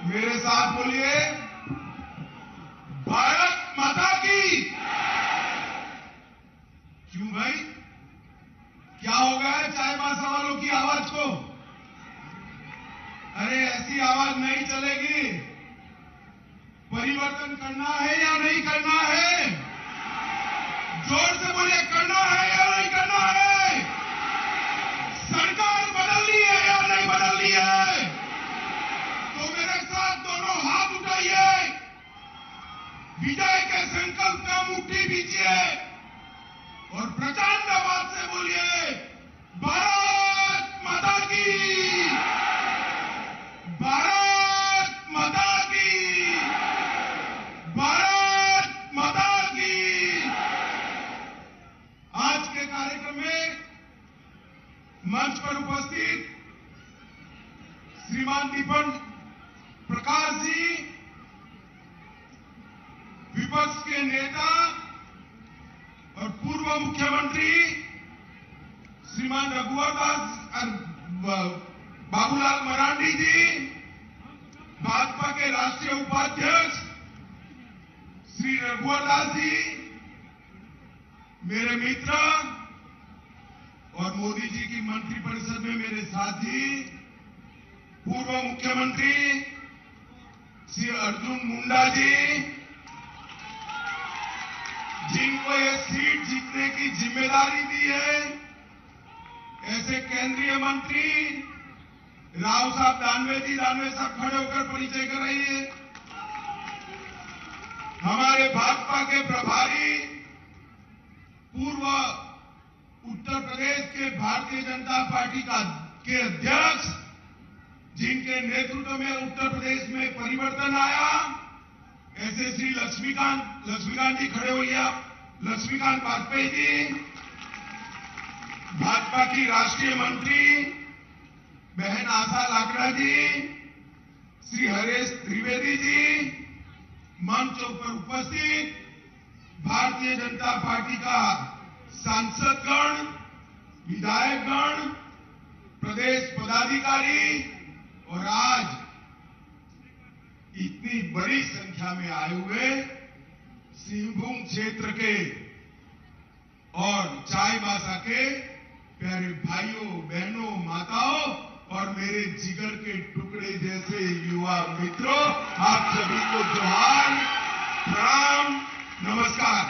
मेरे साथ बोलिए, भारत माता की। क्यों भाई, क्या हो गया है चाय बासा वालों की आवाज को? अरे ऐसी आवाज नहीं चलेगी। परिवर्तन करना है या नहीं करना है? जोर से बोलिए, करना है या नहीं करना है? सरकार बदलनी है या नहीं बदलनी है? तो मेरे साथ दोनों हाथ उठाइए, विजय के संकल्प का मुट्ठी दीजिए और प्रचंड आवाज से बोलिए, भारत माता की, भारत माता की, भारत माता की। आज के कार्यक्रम में मंच पर उपस्थित श्रीमान दीपन प्रकाश जी, विपक्ष के नेता और पूर्व मुख्यमंत्री श्रीमान रघुवर दास बाबूलाल मरांडी जी, भाजपा के राष्ट्रीय उपाध्यक्ष श्री रघुवर दास जी, मेरे मित्र और मोदी जी की मंत्रिपरिषद में मेरे साथी पूर्व मुख्यमंत्री श्री अर्जुन मुंडा जी, जिनको ये सीट जीतने की जिम्मेदारी दी है, ऐसे केंद्रीय मंत्री राव साहब दानवे जी, दानवे साहब खड़े होकर परिचय कराइए। हमारे भाजपा के प्रभारी पूर्व उत्तर प्रदेश के भारतीय जनता पार्टी के अध्यक्ष, जिनके नेतृत्व में उत्तर प्रदेश में परिवर्तन आया, ऐसे श्री लक्ष्मीकांत जी खड़े होइए आप, लक्ष्मीकांत वाजपेयी जी, भाजपा की राष्ट्रीय मंत्री बहन आशा लाकड़ा जी, श्री हरेश त्रिवेदी जी, मंच पर उपस्थित भारतीय जनता पार्टी का सांसदगण, विधायकगण, प्रदेश पदाधिकारी और आज इतनी बड़ी संख्या में आए हुए सिंहभूम क्षेत्र के और चाईबासा के प्यारे भाइयों, बहनों, माताओं और मेरे जिगर के टुकड़े जैसे युवा मित्रों, आप सभी को जोहार, प्रणाम, नमस्कार।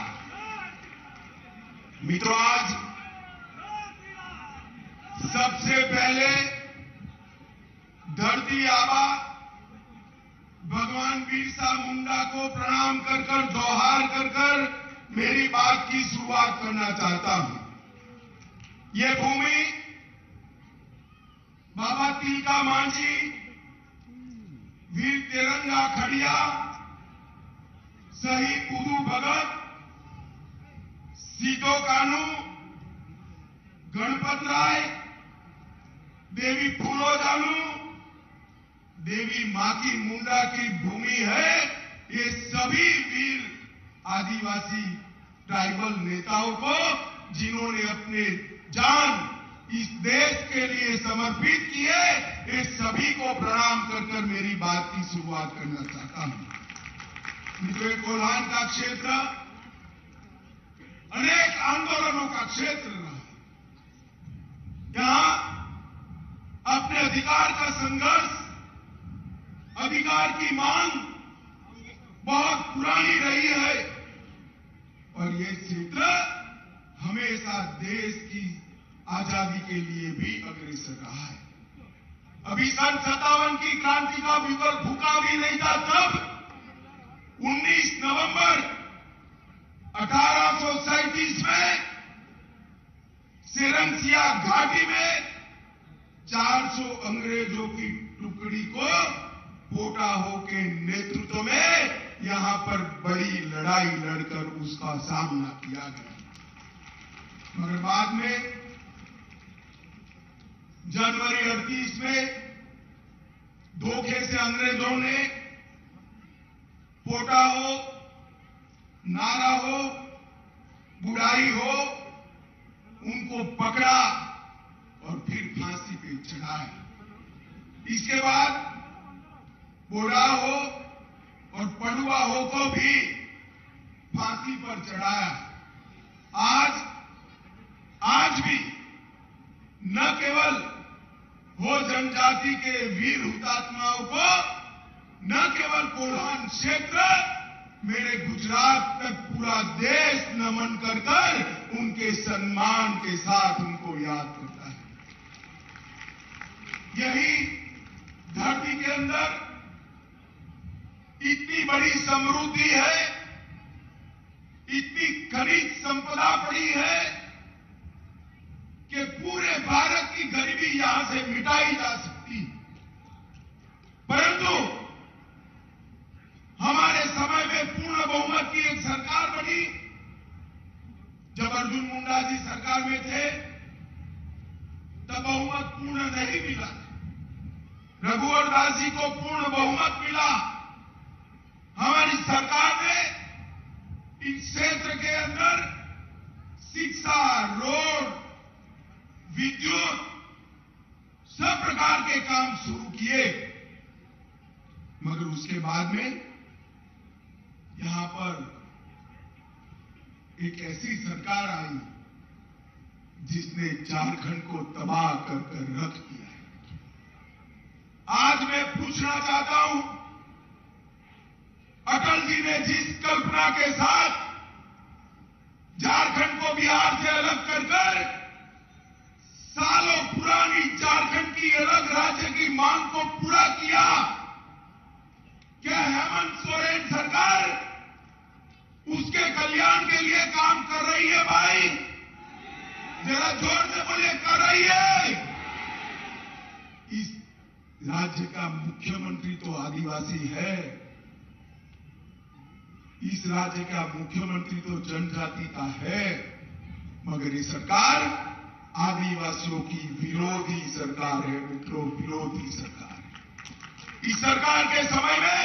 मित्रों, आज सबसे पहले धरती आबा भगवान बिरसा मुंडा को प्रणाम कर कर, जोहार कर कर मेरी बात की शुरुआत करना चाहता हूं। ये भूमि बाबा तिलका मांझी, वीर तिरंगा खड़िया, शहीद पुदू भगत, सीतो कानू, गणपत राय, देवी फूलो जानू, देवी माकी मुंडा की भूमि है। ये सभी वीर आदिवासी ट्राइबल नेताओं को, जिन्होंने अपने जान इस देश के लिए समर्पित किए, ये सभी को प्रणाम कर कर मेरी बात की शुरुआत करना चाहता हूं। मित्रों, कोल्हान का क्षेत्र अनेक आंदोलनों का क्षेत्र रहा। यहां अपने अधिकार का संघर्ष, अधिकार की मांग बहुत पुरानी रही है और ये क्षेत्र हमेशा देश की आजादी के लिए भी अग्रसर रहा है। अभी सन 57 की क्रांति का विकल्प भूखा भी नहीं था, तब 19 नवंबर 1837 में सेरंसिया घाटी में 400 अंग्रेजों की टुकड़ी को पोटा हो के नेतृत्व में यहां पर बड़ी लड़ाई लड़कर उसका सामना किया गया। मगर बाद में जनवरी 38 में धोखे से अंग्रेजों ने पोटा हो, नारा हो, बुराई हो, उनको पकड़ा और फिर फांसी पे चढ़ाया। इसके बाद बोडा हो और पडुआ हो को भी फांसी पर चढ़ाया। आज भी न केवल हो जनजाति के वीर हुतात्माओं को, न केवल कोल्हान क्षेत्र, मेरे गुजरात में पूरा देश नमन कर उनके सम्मान के साथ उनको याद करता है। यही धरती के अंदर इतनी बड़ी समृद्धि है, इतनी खनिज संपदा पड़ी है कि पूरे भारत की गरीबी यहां से मिटाई जा सकती है। परंतु हमारे समय में पूर्ण बहुमत की एक सरकार बनी। जब अर्जुन मुंडा जी सरकार में थे तब बहुमत पूर्ण नहीं मिला। रघुवर दास जी को पूर्ण बहुमत मिला। हमारी सरकार ने इस क्षेत्र के अंदर शिक्षा, रोड, विद्युत, सब प्रकार के काम शुरू किए, मगर उसके बाद में यहां पर एक ऐसी सरकार आई जिसने झारखंड को तबाह कर रख दिया है। आज मैं पूछना चाहता हूं, अटल जी ने जिस कल्पना के साथ झारखंड को बिहार से अलग कर सालों पुरानी झारखंड की अलग राज्य की मांग को पूरा किया, क्या हेमंत सोरेन सरकार उसके कल्याण के लिए काम कर रही है? भाई जरा जोर से बोलिए, कर रही है? इस राज्य का मुख्यमंत्री तो आदिवासी है, इस राज्य का मुख्यमंत्री तो जनजाति का है, मगर ये सरकार आदिवासियों की विरोधी सरकार है, मित्रों, विरोधी सरकार है। इस सरकार के समय में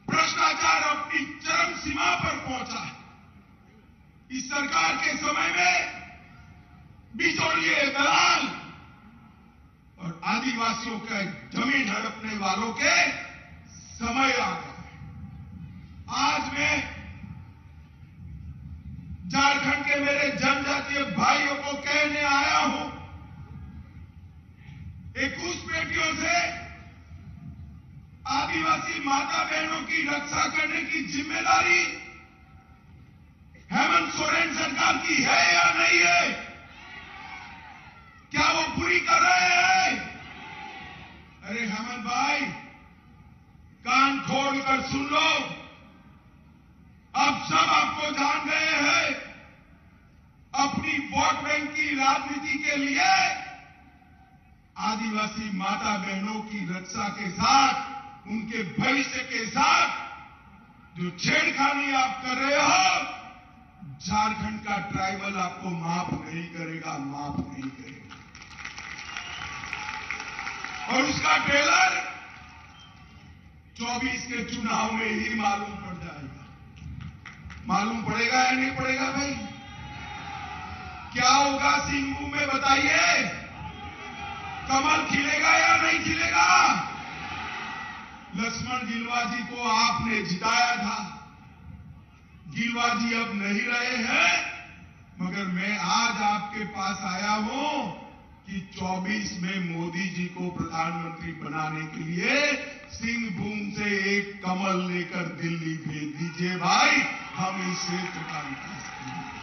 भ्रष्टाचार अपनी चरम सीमा पर पहुंचा है। इस सरकार के समय में बिचौलिए, दलाल और आदिवासियों के जमीन हड़पने वालों के समय आ गया। आज मैं झारखंड के मेरे जनजातीय भाइयों को कहने आया हूं, 21 बेटियों से आदिवासी माता बहनों की रक्षा करने की जिम्मेदारी हेमंत सोरेन सरकार की है या नहीं है? क्या वो पूरी कर रहे हैं? अरे हेमंत भाई, कान खोलकर सुन लो, अब सब आपको जान गए हैं। अपनी वोट बैंक की राजनीति के लिए आदिवासी माता बहनों की रक्षा के साथ, उनके भविष्य के साथ जो छेड़खानी आप कर रहे हो, झारखंड का ट्राइबल आपको माफ नहीं करेगा, माफ नहीं करेगा। और उसका ट्रेलर 24 के चुनाव में ही मालूम पड़ जाएगा। मालूम पड़ेगा या नहीं पड़ेगा भाई? क्या होगा सिंहभूम में बताइए? कमल खिलेगा या नहीं खिलेगा? लक्ष्मण गिलुआ जी को आपने जिताया था, गिलुआ जी अब नहीं रहे हैं, मगर मैं आज आपके पास आया हूं कि 24 में मोदी जी को प्रधानमंत्री बनाने के लिए सिंहभूम से एक कमल लेकर दिल्ली भेज दीजिए भाई, हम इस क्षेत्र का विकास करेंगे।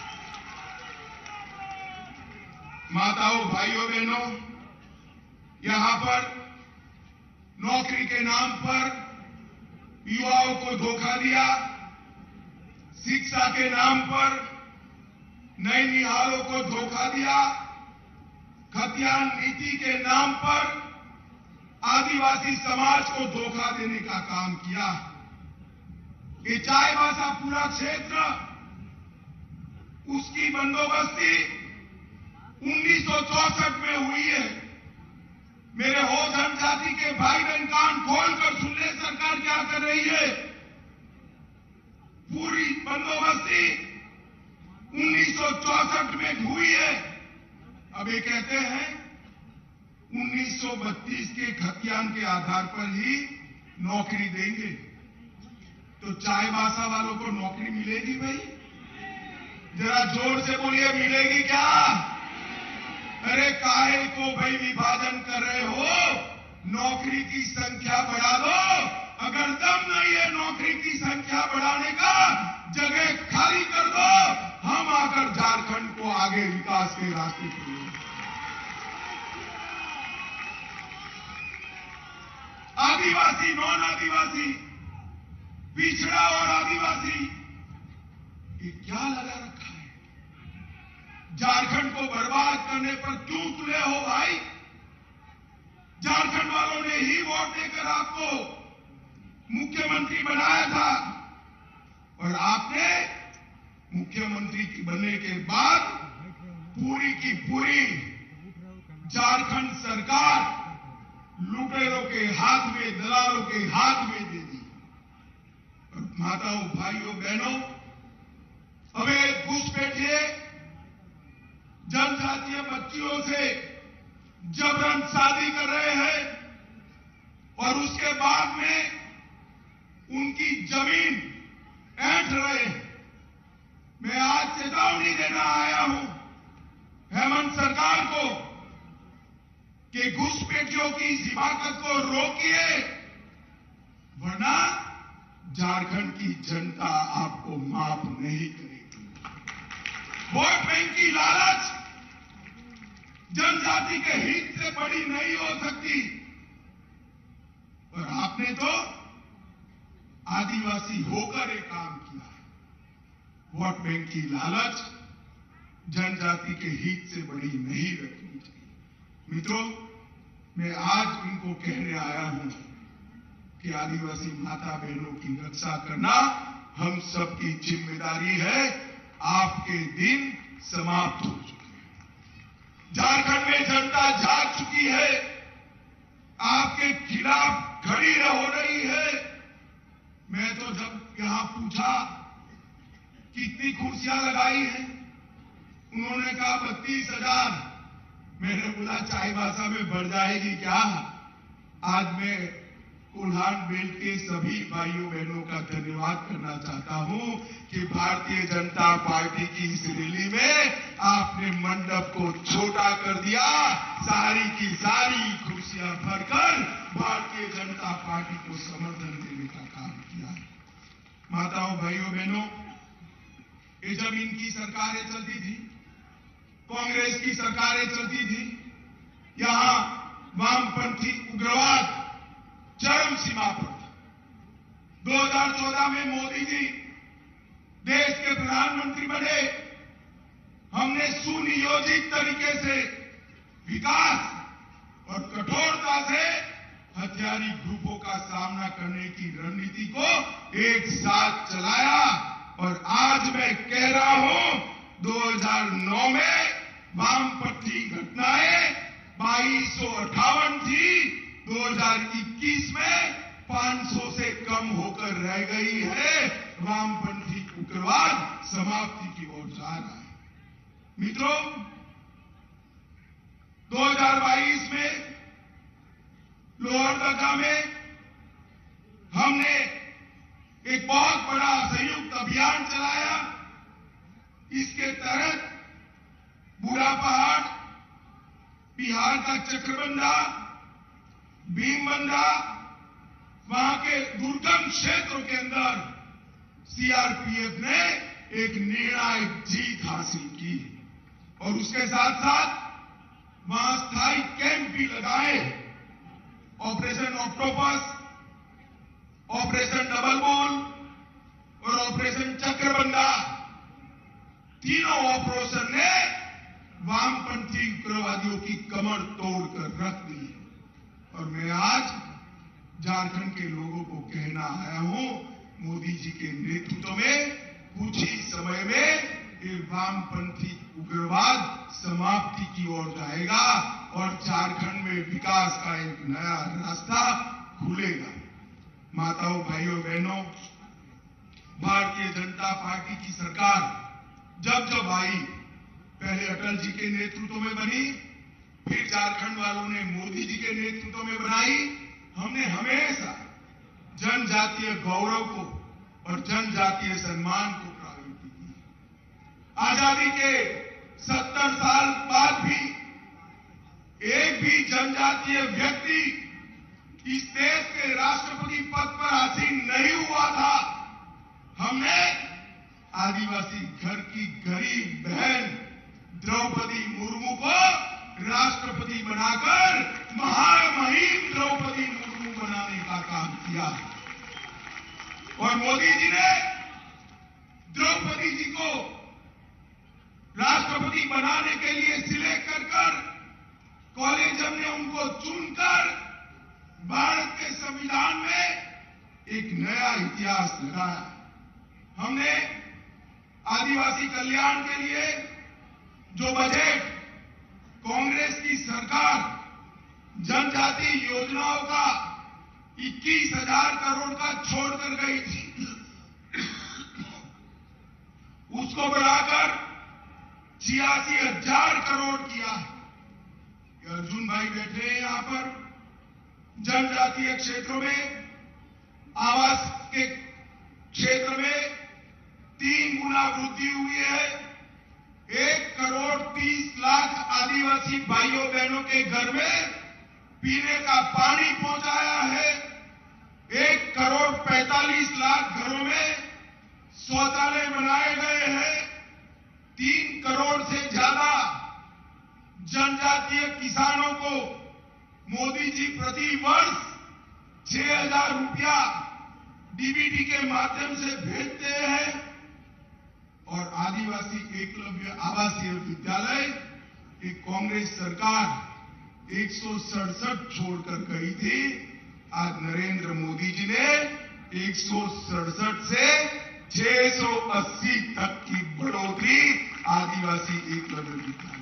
माताओं, भाइयों, बहनों, यहां पर नौकरी के नाम पर युवाओं को धोखा दिया, शिक्षा के नाम पर नैनिहालों को धोखा दिया, खतियान नीति के नाम पर आदिवासी समाज को धोखा देने का काम किया। ये चाईबासा पूरा क्षेत्र, उसकी बंदोबस्ती 1964 में हुई है। मेरे हो जनजाति के भाई बहन कान खोलकर सुन ले, सरकार क्या कर रही है। पूरी बंदोबस्ती 1964 में हुई है। अब ये कहते हैं 1932 के खतियान के आधार पर ही नौकरी देंगे तो चाईबासा वालों को नौकरी मिलेगी भाई? जरा जोर से बोलिए, मिलेगी क्या? अरे काहे को भाई विभाजन कर रहे हो? नौकरी की संख्या बढ़ा दो। अगर दम नहीं है नौकरी की संख्या बढ़ाने का, जगह खाली कर दो। हम आकर झारखंड को आगे विकास के रास्ते पर ले जाएंगे। आदिवासी, नॉन आदिवासी, पिछड़ा और आदिवासी, ये क्या लगा रखा है? झारखंड को बर्बाद करने पर क्यों तुले हो भाई? झारखंड वालों ने ही वोट देकर आपको मुख्यमंत्री बनाया था और आपने मुख्यमंत्री बनने के बाद पूरी की पूरी झारखंड सरकार लुटेरों के हाथ में, दलालों के हाथ में दे दी। और माताओं, भाइयों, बहनों, अवैध घुसपैठिए जनजातीय बच्चियों से जबरन शादी कर रहे हैं और उसके बाद में उनकी जमीन ऐंठ रहे हैं। मैं आज चेतावनी देना आया हूं हेमंत सरकार को कि घुसपैठियों की इस हिमाकत को रोकिए, वरना झारखंड की जनता आपको माफ नहीं करेगी। वोट बैंक की लालच जनजाति के हित से बड़ी नहीं हो सकती। और आपने तो आदिवासी होकर एक काम किया है। वोट बैंक की लालच जनजाति के हित से बड़ी नहीं रखनी चाहिए। मित्रों, मैं आज इनको कहने आया हूं कि आदिवासी माता बहनों की रक्षा करना हम सबकी जिम्मेदारी है। आपके दिन समाप्त हो चुके हैं। झारखंड में जनता जाग चुकी है, आपके खिलाफ खड़ी हो रही है। मैं तो जब यहां पूछा कितनी कुर्सियां लगाई हैं, उन्होंने कहा 32,000। मैंने बोला चाईबासा में बढ़ जाएगी क्या? आज मैं कोल्हान बेल्ट के सभी भाइयों बहनों का धन्यवाद करना चाहता हूं कि भारतीय जनता पार्टी की इस रैली में आपने मंडप को छोटा कर दिया, सारी की सारी कुर्सियां भरकर भारतीय जनता पार्टी को समर्थन देने का काम किया है। माताओं, भाइयों, बहनों, ये जब इनकी सरकारें चलती थी, कांग्रेस की सरकारें चलती थी, यहां वामपंथी उग्रवाद चरम सीमा पर था। 2014 में मोदी जी देश के प्रधानमंत्री बने। हमने सुनियोजित तरीके से विकास और कठोरता से हथियारी ग्रुपों का सामना करने की रणनीति को एक साथ चलाया। और आज मैं कह रहा हूं, 2009 में वामपंथी घटनाएं 2258 थी, 2021 में 500 से कम होकर रह गई है। वामपंथी उग्रवाद समाप्ति की ओर जा रहा है। मित्रों, 2022 में लोहरदगा में हमने एक बहुत बड़ा संयुक्त अभियान चलाया। इसके तहत बूढ़ा पहाड़, बिहार का चक्रबंधा, भीमबंधा, वहां के दुर्गम क्षेत्रों के अंदर सीआरपीएफ ने एक निर्णायक जीत हासिल की और उसके साथ साथ वहां स्थायी कैंप भी लगाए। Operation octopus, operation double bull और ऑपरेशन चक्रबंधा, तीनों ऑपरेशन ने वामपंथी उग्रवादियों की कमर तोड़कर रख दी। और मैं आज झारखंड के लोगों को कहना आया हूं, मोदी जी के नेतृत्व में कुछ ही समय में ये वामपंथी उग्रवाद समाप्ति की ओर जाएगा और झारखंड में विकास का एक नया रास्ता खुलेगा। माताओं, भाइयों, बहनों, भारतीय जनता पार्टी की सरकार जब आई, पहले अटल जी के नेतृत्व में बनी, फिर झारखंड वालों ने मोदी जी के नेतृत्व में बनाई। हमने हमेशा जनजातीय गौरव को और जनजातीय सम्मान को प्रायोरिटी दी। आजादी के 70 साल बाद भी एक भी जनजातीय व्यक्ति इस देश के राष्ट्रपति पद पर आसीन नहीं हुआ था। हमने आदिवासी घर की गरीब बहन द्रौपदी मुर्मू को राष्ट्रपति बनाकर महामहिम द्रौपदी मुर्मू बनाने का काम किया और मोदी जी ने द्रौपदी जी को राष्ट्रपति बनाने के लिए सिलेक्ट कर कॉलेजियम ने उनको चुनकर भारत के संविधान में एक नया इतिहास लगाया। हमने आदिवासी कल्याण के लिए जो बजट कांग्रेस की सरकार जनजाति योजनाओं का 21,000 करोड़ का छोड़कर गई थी, उसको बढ़ाकर 86,000 करोड़ किया है। अर्जुन भाई बैठे हैं यहां पर। जनजातीय क्षेत्रों में आवास के क्षेत्र में 3 गुना वृद्धि हुई है। 1,30,00,000 आदिवासी भाइयों बहनों के घर में पीने का पानी पहुंचाया है। 1,45,00,000 घरों में शौचालय बनाए गए हैं। 3 करोड़ से ज्यादा जनजातीय किसानों को मोदी जी प्रति वर्ष 6,000 रुपया डीबीटी के माध्यम से भेजते हैं और आदिवासी एकलव्य आवासीय विद्यालय एक कांग्रेस सरकार 167 छोड़कर गई थी। आज नरेंद्र मोदी जी ने 167 से 680 तक की बढ़ोतरी आदिवासी एकलव्य विद्यालय।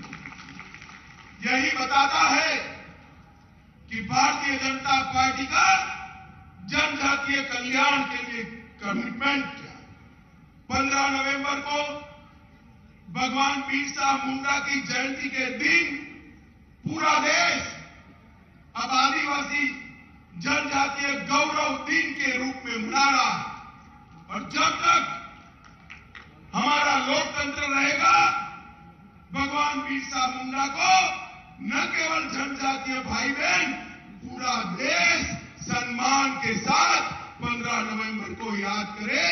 यही बताता है कि भारतीय जनता पार्टी का जनजातीय कल्याण के लिए कमिटमेंट क्या है। 15 नवंबर को भगवान बिरसा मुंडा की जयंती के दिन पूरा देश अब आदिवासी जनजातीय गौरव दिन के रूप में मना रहा है और जब तक हमारा लोकतंत्र रहेगा भगवान बिरसा मुंडा को न केवल जनजातीय भाई बहन पूरा देश सम्मान के साथ 15 नवंबर को याद करे।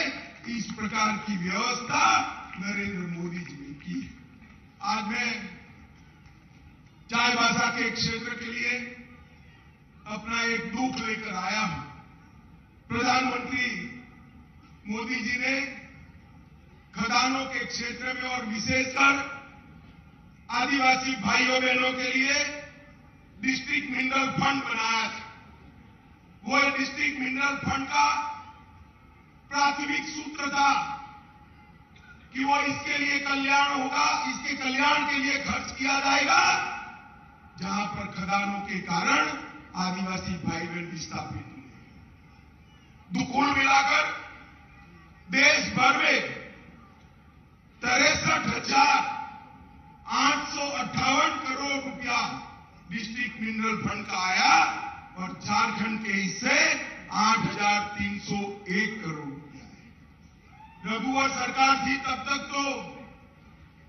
इस प्रकार की व्यवस्था नरेंद्र मोदी जी ने की है। आज मैं चाईबासा के क्षेत्र के लिए अपना एक दुख लेकर आया हूं। प्रधानमंत्री मोदी जी ने खदानों के क्षेत्र में और विशेषकर आदिवासी भाइयों बहनों के लिए डिस्ट्रिक्ट मिनरल फंड बनाया था। वो डिस्ट्रिक्ट मिनरल फंड का प्राथमिक सूत्र था कि वो इसके लिए कल्याण होगा, इसके कल्याण के लिए खर्च किया जाएगा जहां पर खदानों के कारण आदिवासी भाई बहन विस्थापित हुए। कुल मिलाकर देश भर में 63,858 करोड़ रुपया डिस्ट्रिक्ट मिनरल फंड का आया और झारखंड के हिस्से 8,301 करोड़ रुपया है। रघुवर सरकार थी तब तक तो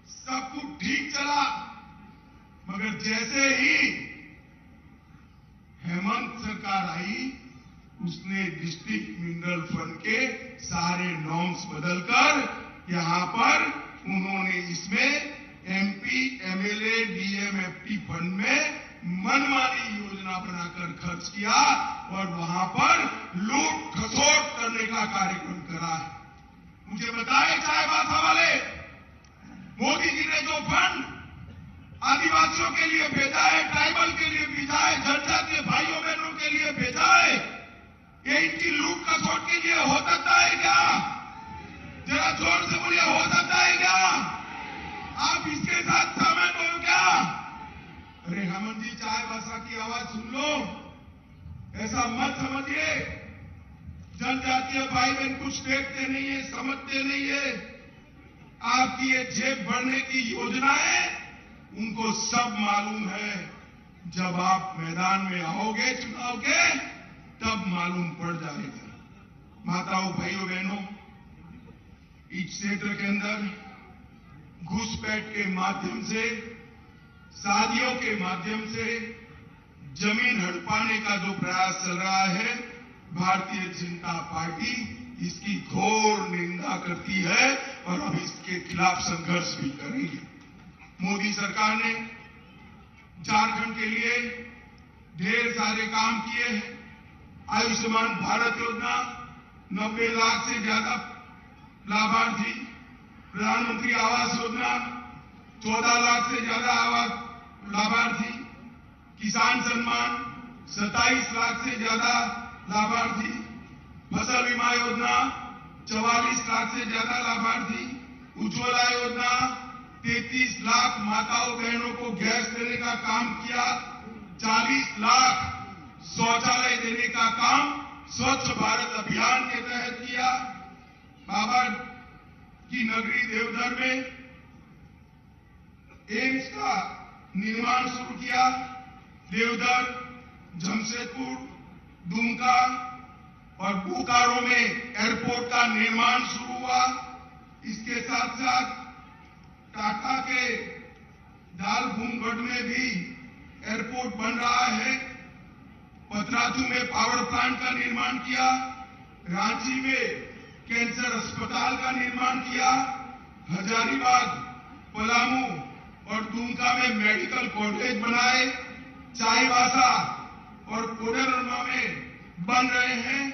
सब कुछ ठीक चला, मगर जैसे ही हेमंत सरकार आई उसने डिस्ट्रिक्ट मिनरल फंड के सारे नॉर्म्स बदलकर यहां पर उन्होंने इसमें एमपी, एमएलए, डीएमएफटी फंड में मनमानी योजना बनाकर खर्च किया और वहां पर लूट खसोट करने का कार्यक्रम करा है। मुझे बताए चाईबासा वाले, मोदी जी ने जो फंड आदिवासियों के लिए भेजा है, ट्राइबल के लिए भेजा है, जनजातीय भाइयों बहनों के लिए भेजा है, ये इनकी लूट खसोट के लिए हो सकता है क्या? जरा जोर से बोलिए, हो सकता है क्या? आप इसके साथ सहमत हो क्या? अरे हेमंत जी, चाईबासा की आवाज सुन लो, ऐसा मत समझिए जनजातीय भाई बहन कुछ देखते नहीं है, समझते नहीं है। आपकी ये जेब भरने की योजनाएं उनको सब मालूम है। जब आप मैदान में आओगे चुनाव के, तब मालूम पड़ जाएगा। माताओं, भाइयों, बहनों, इस क्षेत्र के अंदर घुसपैठ के माध्यम से, शादियों के माध्यम से जमीन हड़पाने का जो प्रयास चल रहा है, भारतीय जनता पार्टी इसकी घोर निंदा करती है और अब इसके खिलाफ संघर्ष भी करेगी। मोदी सरकार ने झारखंड के लिए ढेर सारे काम किए हैं। आयुष्मान भारत योजना 90 लाख से ज्यादा लाभार्थी, प्रधानमंत्री आवास योजना 14 लाख से ज्यादा लाभार्थी, किसान सम्मान 27 लाख से ज्यादा लाभार्थी, फसल बीमा योजना 44 लाख से ज्यादा लाभार्थी, उज्ज्वला योजना 33 लाख माताओं बहनों को गैस देने का काम किया, 40 लाख शौचालय देने का काम स्वच्छ भारत अभियान के तहत किया। बाबा की नगरी देवघर में एम्स का निर्माण शुरू किया। देवघर, जमशेदपुर, दुमका और बोकारो में एयरपोर्ट का निर्माण शुरू हुआ। इसके साथ साथ टाटा के दालभूमगढ़ में भी एयरपोर्ट बन रहा है। पतरातू में पावर प्लांट का निर्माण किया। रांची में कैंसर अस्पताल का निर्माण किया। हजारीबाग, पलामू और दुमका में मेडिकल कॉलेज बनाए। चाईबासा और कोडरमा में बन रहे हैं।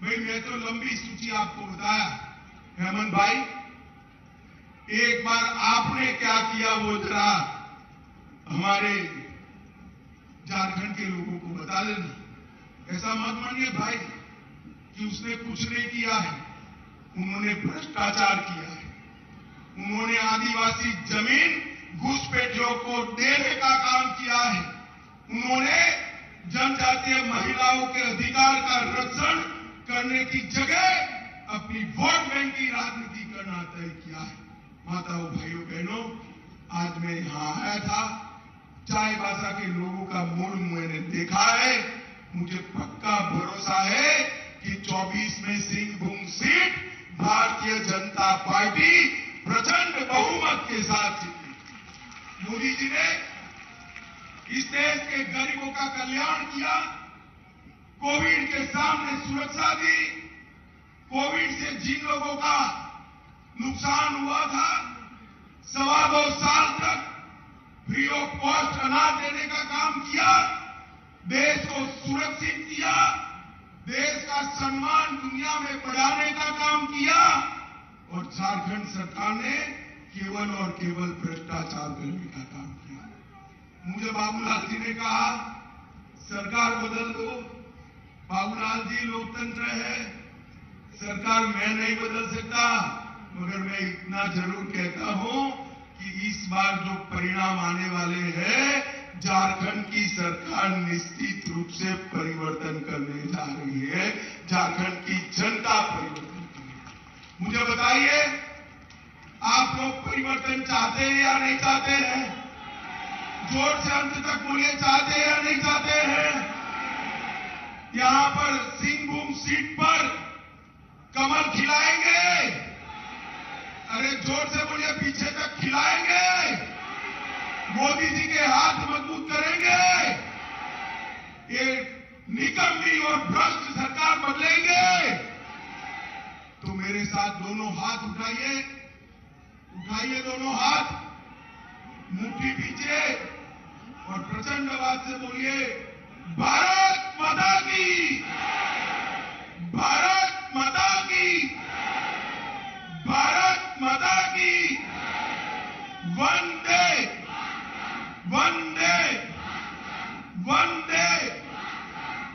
भाई, मैं तो लंबी सूची आपको बताया। हेमंत भाई, एक बार आपने क्या किया वो जरा हमारे झारखंड के लोगों को बता देना। ऐसा मत मानिए भाई कि उसने कुछ नहीं किया है। उन्होंने भ्रष्टाचार किया है। उन्होंने आदिवासी जमीन घुसपैठियों को देने का काम किया है। उन्होंने जनजातीय महिलाओं के अधिकार का रक्षण करने की जगह अपनी वोट बैंक की राजनीति करना तय किया है। माताओं, भाइयों, बहनों, आज मैं यहां आया था। चाईबासा के लोगों का मूड मैंने देखा है। मुझे पक्का भरोसा है कि 24 में सिंहभूम सीट भारतीय जनता पार्टी प्रचंड बहुमत के साथ जीती। मोदी जी ने इस देश के गरीबों का कल्याण किया। कोविड के सामने सुरक्षा दी। कोविड से जिन लोगों का नुकसान हुआ था, 2.25 साल तक फ्री ऑफ कॉस्ट अनाज देने का काम किया। देश को सुरक्षित किया। देश का सम्मान दुनिया में बढ़ाने का काम किया। और झारखंड सरकार ने केवल और केवल भ्रष्टाचार करने का काम किया। मुझे बाबूलाल जी ने कहा, सरकार बदल दो। बाबूलाल जी, लोकतंत्र है, सरकार मैं नहीं बदल सकता, मगर मैं इतना जरूर कहता हूं कि इस बार जो परिणाम आने वाले हैं, झारखंड की सरकार निश्चित रूप से परिवर्तन करने जा रही है। झारखंड की जनता परिवर्तन करेगी। मुझे बताइए, आप लोग परिवर्तन चाहते हैं या नहीं चाहते हैं? जोर से अंत तक बोलिए, चाहते हैं या नहीं चाहते हैं? यहां पर सिंहभूम सीट पर कमल खिलाएंगे? अरे जोर से बोलिए, पीछे तक खिलाएंगे? मोदी जी के हाथ मजबूत करेंगे? ये निकम्मी और भ्रष्ट सरकार बदलेंगे? तो मेरे साथ दोनों हाथ उठाइए, उठाइए दोनों हाथ, मुट्ठी पीछे और प्रचंड आवाज से बोलिए, भारत माता की, भारत माता की, भारत माता की। वंदे वंदे वंदे।